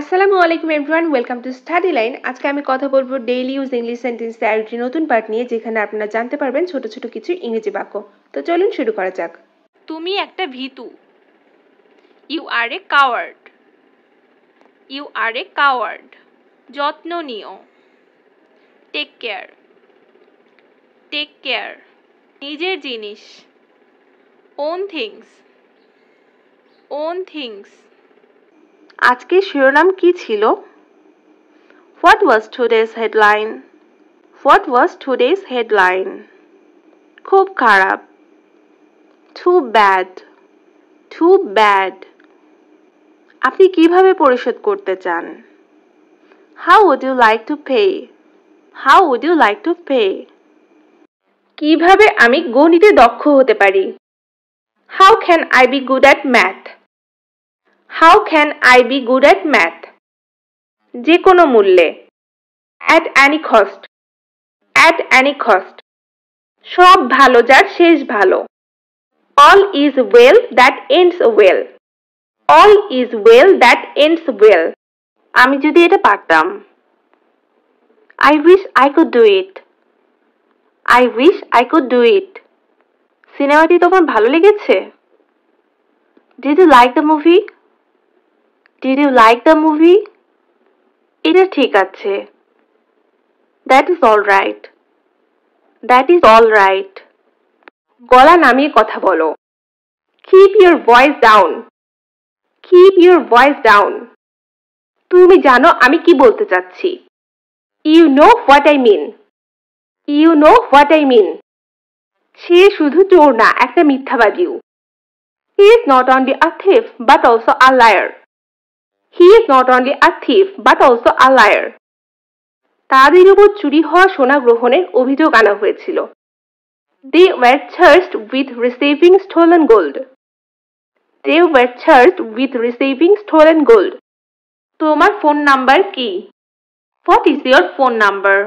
আসসালামু আলাইকুম everyone, welcome to study line. আজকে আমি কথা বলবো ডেইলি ইউজ ইংলিশ সেন্টেন্সের আরেকটি নতুন পার্ট নিয়ে, যেখানে আপনারা জানতে পারবেন ছোট ছোট কিছু ইংরেজি বাক্য। তো চলুন শুরু করা যাক। তুমি একটা ভীতু। You are a coward. You are a coward. যত্ন নিও। Take care. Take care. নিজের জিনিস। Own things. Own things. আজকে শিরোনাম কি ছিল? What was today's headline? What was today's headline? খুব খারাপ। Too bad. Too bad. আপনি কিভাবে পরিশোধ করতে চান? How would you like to pay? How would you like to pay? কিভাবে আমি গণিতে দক্ষ হতে পারি? How can I be good at math? How can I be good at math? যে কোনো মূল্যে। At any cost. At any cost. সব ভালো যার শেষ ভালো। All is well that ends well. All is well that ends well. আমি যদি এটা পারতাম। I wish I could do it. I wish I could do it. সিনেমাটি তোমার ভালো লেগেছে? Did you like the movie? Did you like the movie? এটা ঠিক আছে। That is all right. That is all right. গলা নামিয়ে কথা বলো। Keep your voice down. Keep your voice down. তুমি জানো আমি কি বলতে চাচ্ছি। You know what I mean. You know what I mean. সে শুধু চোর না, একটা মিথ্যাবাদীও। He is not only a thief but also a liar. He is not only a thief but also a liar. তাদের উপর চুরি হওয়া সোনা গ্রহণের অভিযোগ আনা হয়েছিল। They were charged with receiving stolen gold. They were charged with receiving stolen gold. তোমার ফোন নাম্বার কি? What is your phone number?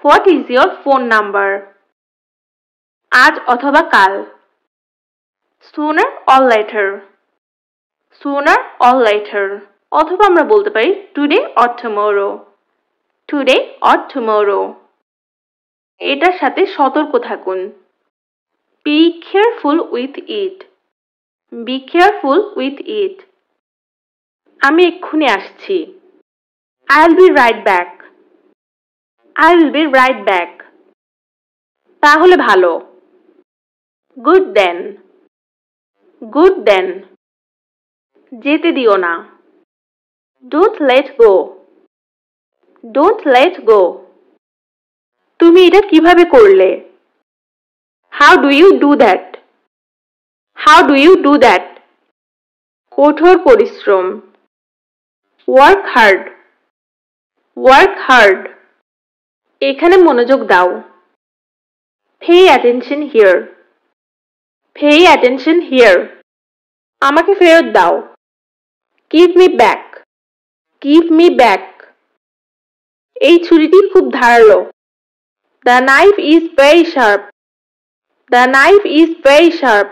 What is your phone number? আজ অথবা কাল। Sooner or later. Sooner or later. অথবা আমরা বলতে পারি today or tomorrow. Today or tomorrow. এটার সাথে সতর্ক থাকুন। Be careful with it. Be careful with it. আমি এক্ষুনি আসছি। I'll be right back. I'll be right back. তাহলে ভালো। Good then. Good then. যেতে দিও না। Don't let go. Don't let go. তুমি এটা কিভাবে করলে? How do you do that? How do you do that? কঠোর পরিশ্রম। Work hard. Work hard. এখানে মনোযোগ দাও। Pay attention here. Pay attention here. আমাকে ফেরত দাও। Give me back. Give me back. এই ছুরিটি খুব ধারালো। The knife is very sharp. The knife is very sharp.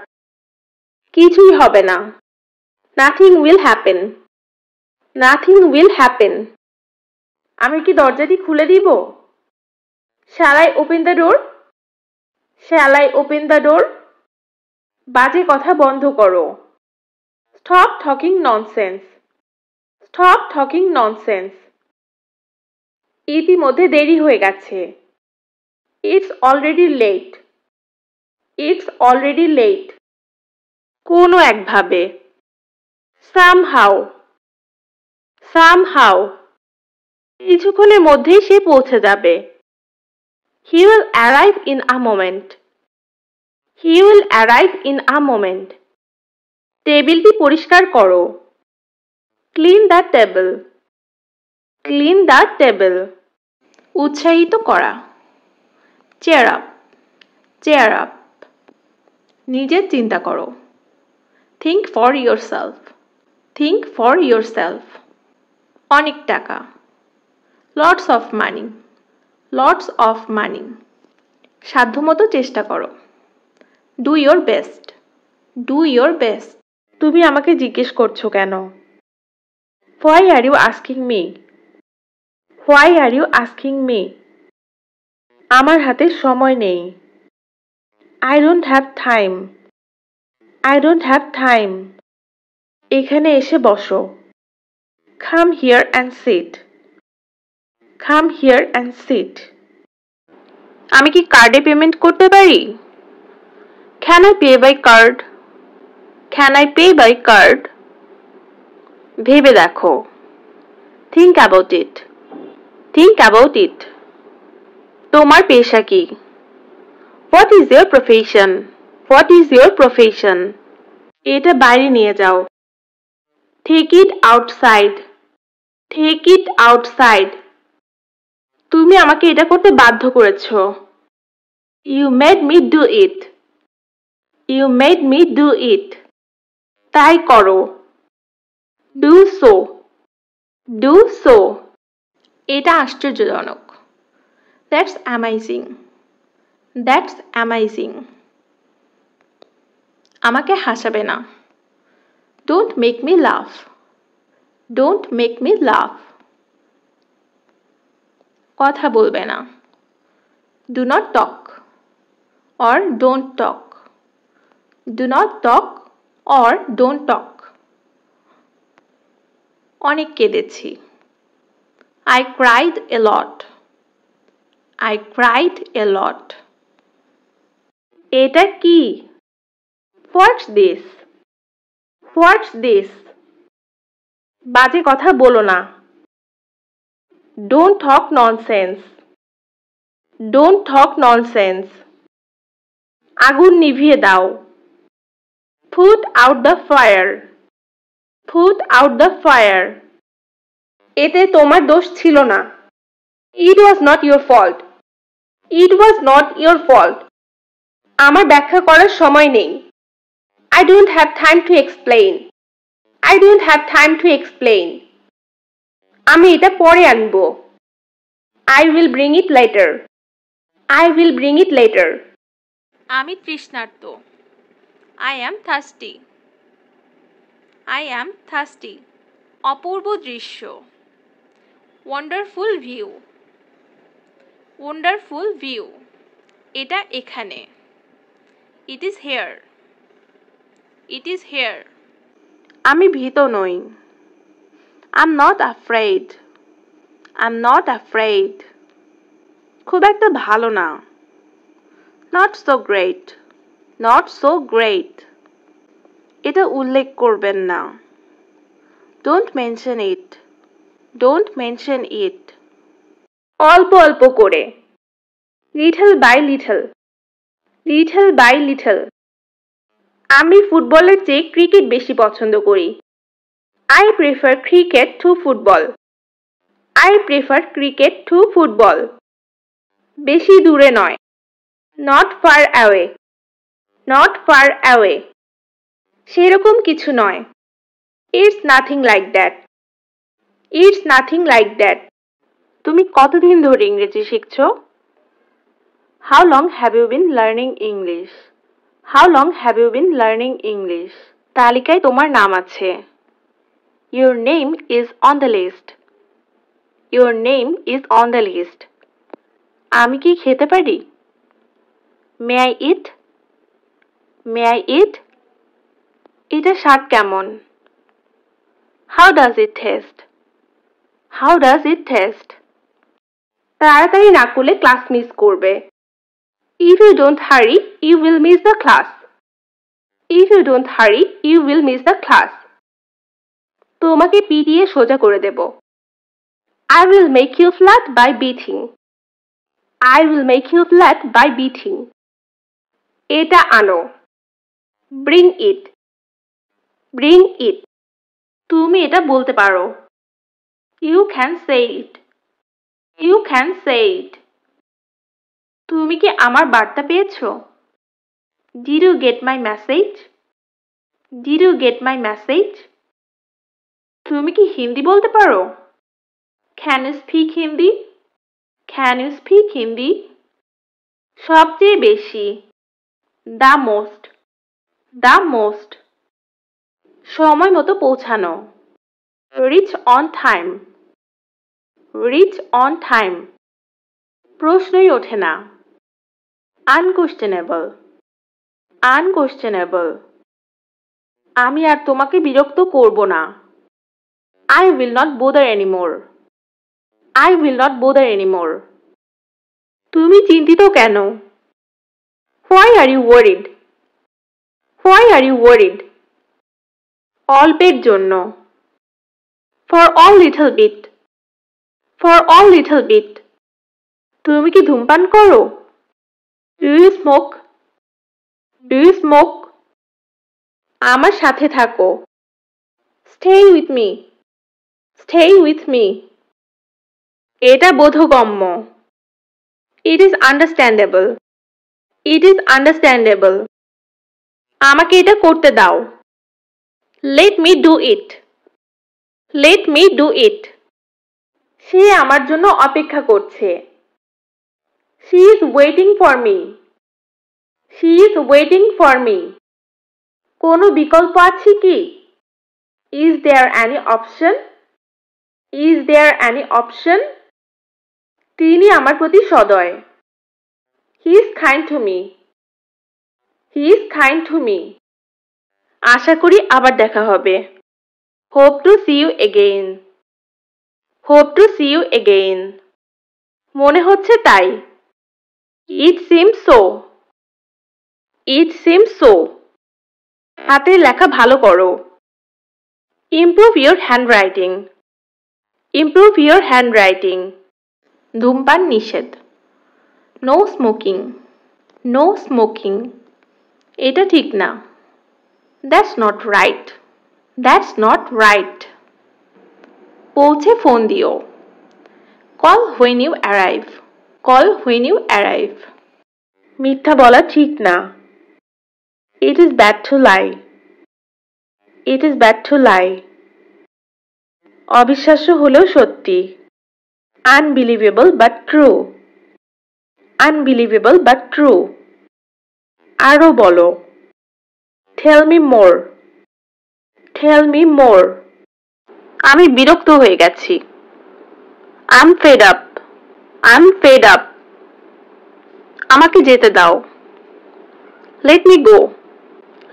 কিছুই হবে না। Nothing will happen. Nothing will happen. আমি কি দরজাটি খুলে দিব? Shall I open the door? Shall I open the door? বাজে কথা বন্ধ করো। Stop talking nonsense. Stop talking nonsense. ইতিমধ্যে দেরি হয়ে গেছে। It's already late. It's already late. কোনো একভাবে। Somehow. Somehow. কিছুক্ষণের মধ্যেই সে পৌঁছে যাবে। He will arrive in a moment. He will arrive in a moment. টেবিলটি পরিষ্কার করো। Clean the table. Clean the table. উৎসাহিত করা। Cheer up. Cheer up. নিজের চিন্তা করো। Think for yourself. Think for yourself. অনেক টাকা। Lots of money. Lots of money. সাধ্যমতো চেষ্টা করো। Do your best. Do your best. তুমি আমাকে জিজ্ঞেস করছো কেন? Why are you asking me? Why are you asking me? আমার হাতে সময় নেই। I don't have time. I don't have time. এখানে এসে বসো। Come here and sit. Come here and sit. আমি কি কার্ডে পেমেন্ট করতে পারি? Can I pay by card? Can I pay by card? ভেবে দেখো। Think about it. Think about it. তোমার পেশা কি? What is your profession? What is your profession? এটা বাইরে নিয়ে যাও। Take it outside. Take it outside. তুমি আমাকে এটা করতে বাধ্য করেছো। You made me do it. You made me do it. তাই করো। Do so. Do so. এটা আশ্চর্যজনক। That's amazing. That's amazing. আমাকে হাসাবে না। Don't make me laugh. Don't make me laugh. কথা বলবে না। Do not talk or don't talk. Do not talk or don't talk. অনেক কেঁদেছি। I cried a lot. I cried a lot. এটা কি? What's this? What's this? বাজে কথা বলো না। Don't talk nonsense. Don't talk nonsense. আগুন নিভিয়ে দাও। Put out the fire. Put out the fire. এতে তোমার দোষ ছিল না। It was not your fault. It was not your fault. আমার ব্যাখ্যা করার সময় নেই। I don't have time to explain. I don't have time to explain. আমি এটা পরে আনবো। I will bring it later. I will bring it later. আমি তৃষ্ণার্ত। I am thirsty. I am thirsty. অপূর্ব দৃশ্য। Wonderful view. Wonderful view. এটা এখানে। It is here. It is here. আমি ভীত নই। I'm not afraid. I'm not afraid. খুব একটা ভালো না। Not so great. Not so great. এটা উল্লেখ করবেন না। Don't mention it. Don't mention it. অল্প অল্প করে। Little by little. Little by little. আমি ফুটবলের চেয়ে ক্রিকেট বেশি পছন্দ করি। I prefer cricket to football. I prefer cricket to football. বেশি দূরে নয়। Not far away. Not far away. সেরকম কিছু নয়। It's nothing like that. It's nothing like that. তুমি কতদিন ধরে ইংরেজি শিখছো? How long have you been learning English? How long have you been learning English? তালিকায় তোমার নাম আছে। Your name is on the list. Your name is on the list. আমি কি খেতে পারি? May I eat? May I eat? এটা স্বাদ কেমন? How does it taste? How does it taste? তাড়াতাড়ি না করলে ক্লাস মিস করবে। If you don't hurry, you will miss the class. If you don't hurry, you will miss the class. তোমাকে পিটিয়ে সোজা করে দেব। I will make you flat by beating. I will make you flat by beating. এটা আনো। Bring it. Bring it. তুমি এটা বলতে পারো। You can say it. You can say it. তুমি কি আমার বার্তা পেয়েছো? Did you get my message? Did you get my message? তুমি কি হিন্দি বলতে পারো? Can you speak Hindi? Can you speak Hindi? সবচেয়ে বেশি। The most. The most. সময় মতো পৌঁছানো। reach on time, reach on time. প্রশ্নই ওঠে না। unquestionable, unquestionable. আমি আর তোমাকে বিরক্ত করব না। I will not bother anymore, I will not bother anymore. তুমি চিন্তিত কেন? Why are you worried, why are you worried? অল্পের জন্য। For all little bit, for all little bit. তুমি কি ধূমপান করো? Do you smoke, do you smoke? আমার সাথে থাকো। Stay with me, stay with me. এটা বোধগম্য। It is understandable, it is understandable. আমাকে এটা করতে দাও। Let me do it, let me do it. সে আমার জন্য অপেক্ষা করছে। She is waiting for me, she is waiting for me. কোনো বিকল্প আছে কি? Is there any option, is there any option? তিনি আমার প্রতি সদয়। He is kind to me, he is kind to me. আশা করি আবার দেখা হবে। Hope to see you again, hope to see you again. মনে হচ্ছে তাই। It seems so, it seems so. হাতের লেখা ভালো করো। Improve your handwriting, improve your handwriting. ধূমপান নিষেধ। No smoking, no smoking. এটা ঠিক না। That's not right, that's not right. পৌঁছে ফোন দিও। Call when you arrive, call when you arrive. মিথ্যা বলা ঠিক না। It is bad to lie, it is bad to lie. অবিশ্বাস্য হলেও সত্যি। Unbelievable but true, unbelievable but true. আরো বলো। Tell me more, tell me more. আমি বিরক্ত হয়ে গেছি। I'm fed up, I'm fed up. আমাকে যেতে দাও। Let me go,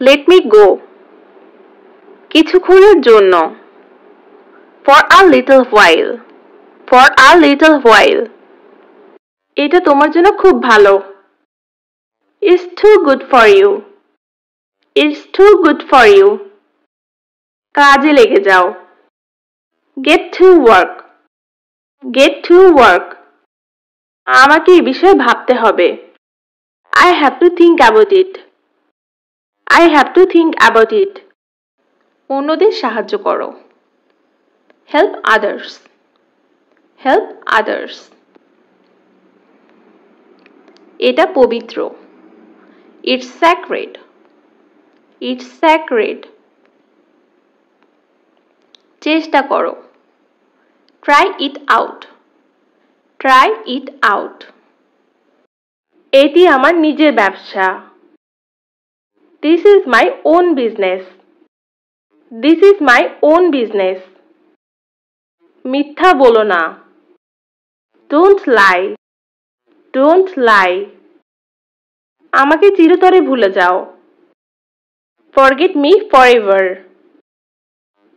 let me go. কিছুক্ষণের জন্য। For a little while, for a little while. এটা তোমার জন্য খুব ভালো। It's too good for you, it's too good for you. কাজে লেগে যাও। Get to work, get to work. আমাকে এই বিষয়ে ভাবতে হবে। I have to think about it, I have to think about it. অন্যদের সাহায্য করো। Help others, help others. এটা পবিত্র। It's sacred, it's sacred. চেষ্টা করো। Try it out, try it out. এটি আমার নিজের ব্যবসা। This is my own business, this is my own business. মিথ্যা বলো না। Don't lie, don't lie. আমাকে চিরতরে ভুলে যাও। Forget me forever,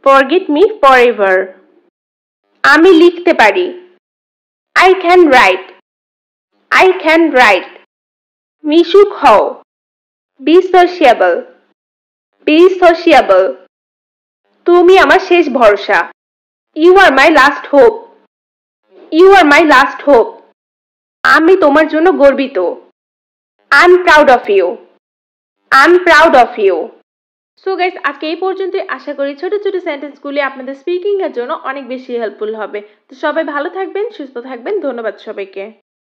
forget me forever. আমি লিখতে পারি। I can write, I can write. মিশুক হও। Be sociable, be sociable. তুমি আমার শেষ ভরসা। You are my last hope, you are my last hope. আমি তোমার জন্য গর্বিত। I'm proud of you, I'm proud of you. So guys, আজকে এই পর্যন্তই। আশা করি ছোট ছোট সেন্টেন্সগুলি আপনাদের স্পিকিং এর জন্য অনেক বেশি হেল্পফুল হবে। তো সবাই ভালো থাকবেন, সুস্থ থাকবেন। ধন্যবাদ সবাইকে।